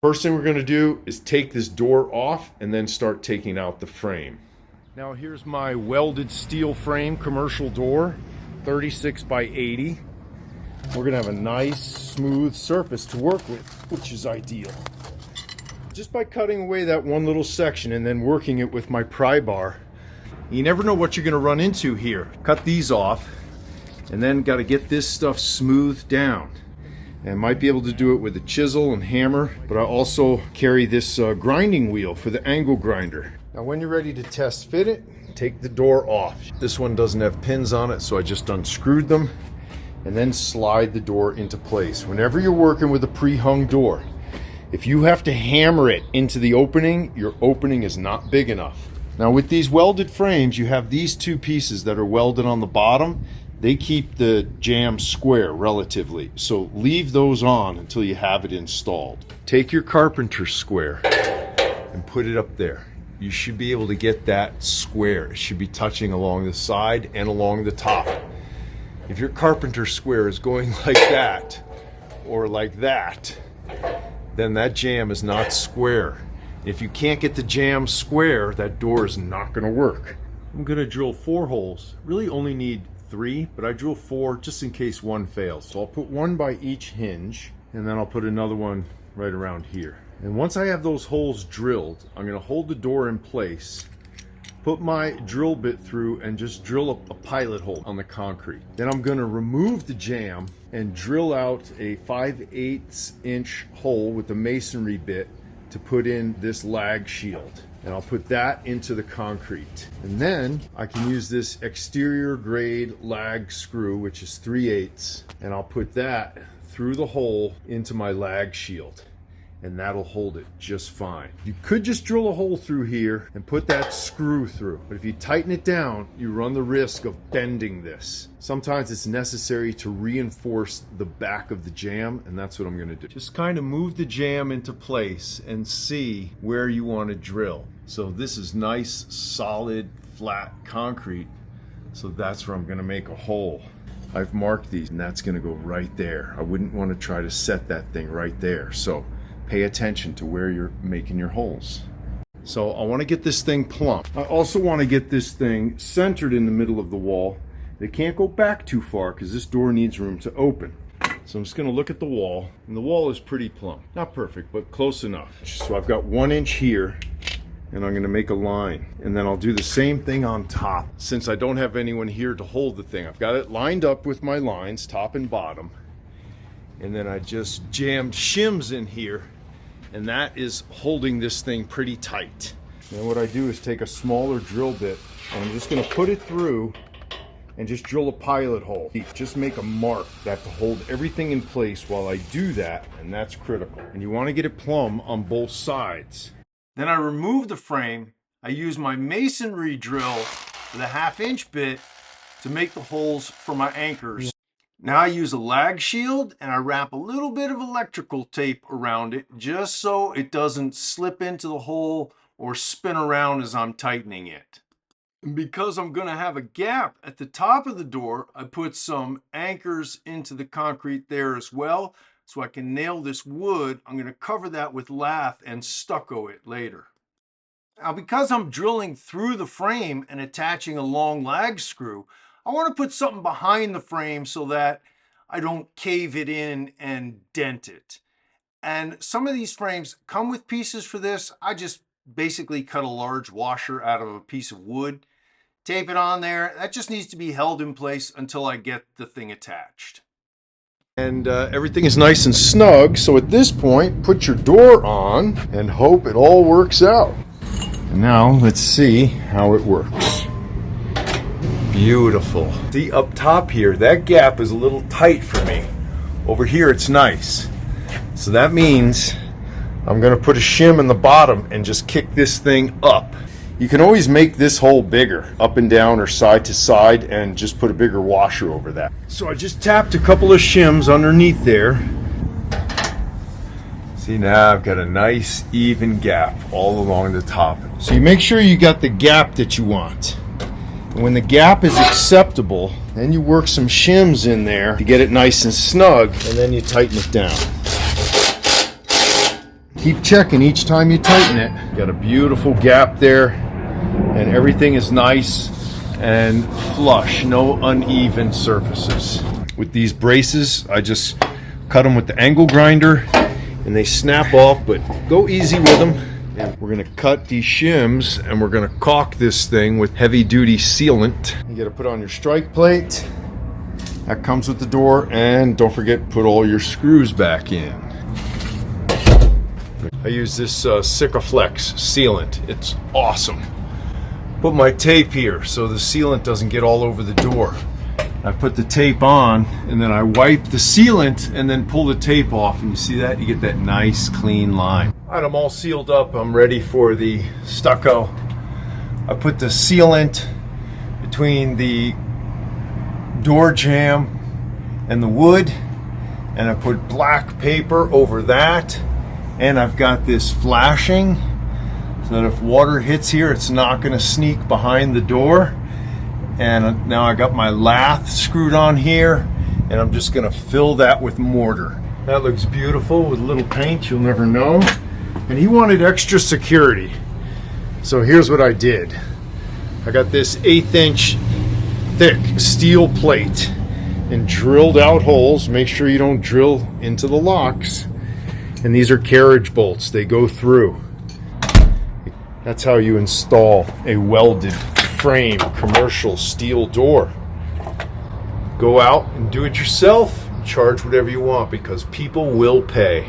First thing we're going to do is take this door off and then start taking out the frame. Now here's my welded steel frame commercial door, 36 by 80. We're going to have a nice smooth surface to work with, which is ideal. Just by cutting away that one little section and then working it with my pry bar, you never know what you're going to run into here. Cut these off and then got to get this stuff smoothed down. And might be able to do it with a chisel and hammer, but I also carry this grinding wheel for the angle grinder. Now when you're ready to test fit it, take the door off. This one doesn't have pins on it, so I just unscrewed them and then slide the door into place. Whenever you're working with a pre-hung door, if you have to hammer it into the opening, your opening is not big enough. Now with these welded frames, you have these two pieces that are welded on the bottom. They keep the jamb square relatively, so leave those on until you have it installed. Take your carpenter square and put it up there. You should be able to get that square. It should be touching along the side and along the top. If your carpenter square is going like that or like that, then that jamb is not square. If you can't get the jamb square, that door is not going to work. I'm going to drill 4 holes. Really only need 3, but I drill 4 just in case one fails. So I'll put 1 by each hinge, and then I'll put another one right around here. And once I have those holes drilled, I'm going to hold the door in place, put my drill bit through, and just drill a pilot hole on the concrete. Then I'm going to remove the jamb and drill out a 5/8 inch hole with a masonry bit to put in this lag shield. And I'll put that into the concrete. And then I can use this exterior grade lag screw, which is 3/8, and I'll put that through the hole into my lag shield. And that'll hold it just fine. You could just drill a hole through here and put that screw through, but if you tighten it down, you run the risk of bending this. Sometimes it's necessary to reinforce the back of the jamb, and that's what I'm going to do. Just kind of move the jamb into place and see where you want to drill. So this is nice, solid, flat concrete, so that's where I'm going to make a hole. I've marked these, and that's going to go right there. I wouldn't want to try to set that thing right there, so pay attention to where you're making your holes. So I want to get this thing plumb. I also want to get this thing centered in the middle of the wall. It can't go back too far because this door needs room to open. So I'm just going to look at the wall, and the wall is pretty plumb. Not perfect, but close enough. So I've got 1 inch here, and I'm going to make a line. And then I'll do the same thing on top. Since I don't have anyone here to hold the thing, I've got it lined up with my lines, top and bottom. And then I just jammed shims in here, and that is holding this thing pretty tight. And what I do is take a smaller drill bit, and I'm just going to put it through and just drill a pilot hole. Just make a mark. I have to hold everything in place while I do that, and that's critical. And you want to get it plumb on both sides. Then I remove the frame. I use my masonry drill with a 1/2 inch bit to make the holes for my anchors. Now I use a lag shield, and I wrap a little bit of electrical tape around it just so it doesn't slip into the hole or spin around as I'm tightening it. And because I'm going to have a gap at the top of the door, I put some anchors into the concrete there as well so I can nail this wood. I'm going to cover that with lath and stucco it later. Now because I'm drilling through the frame and attaching a long lag screw, I want to put something behind the frame so that I don't cave it in and dent it. And some of these frames come with pieces for this. I just basically cut a large washer out of a piece of wood, tape it on there. That just needs to be held in place until I get the thing attached. And everything is nice and snug. So at this point, put your door on and hope it all works out. And now let's see how it works. Beautiful. See up top here, that gap is a little tight for me. Over here it's nice. So that means I'm going to put a shim in the bottom and just kick this thing up. You can always make this hole bigger, up and down or side to side, and just put a bigger washer over that. So I just tapped a couple of shims underneath there. See, now I've got a nice even gap all along the top. So you make sure you got the gap that you want. When the gap is acceptable, then you work some shims in there to get it nice and snug, and then you tighten it down. keep checking each time you tighten it. Got a beautiful gap there, and everything is nice and flush, no uneven surfaces. With these braces, I just cut them with the angle grinder and they snap off, but go easy with them. And we're gonna cut these shims and we're gonna caulk this thing with heavy duty sealant. You gotta put on your strike plate. That comes with the door, and don't forget, put all your screws back in. I use this Sikaflex sealant. It's awesome. Put my tape here so the sealant doesn't get all over the door. I put the tape on and then I wipe the sealant and then pull the tape off, and you see that? You get that nice clean line. All right, I'm all sealed up. I'm ready for the stucco. I put the sealant between the door jamb and the wood, and I put black paper over that, and I've got this flashing so that if water hits here, it's not going to sneak behind the door. And now I got my lath screwed on here, and I'm just going to fill that with mortar. That looks beautiful with a little paint, you'll never know. And he wanted extra security, so here's what I did. I got this 1/8 inch thick steel plate and drilled out holes. Make sure you don't drill into the locks. And these are carriage bolts, they go through. That's how you install a welded frame commercial steel door. Go out and do it yourself, charge whatever you want, because people will pay.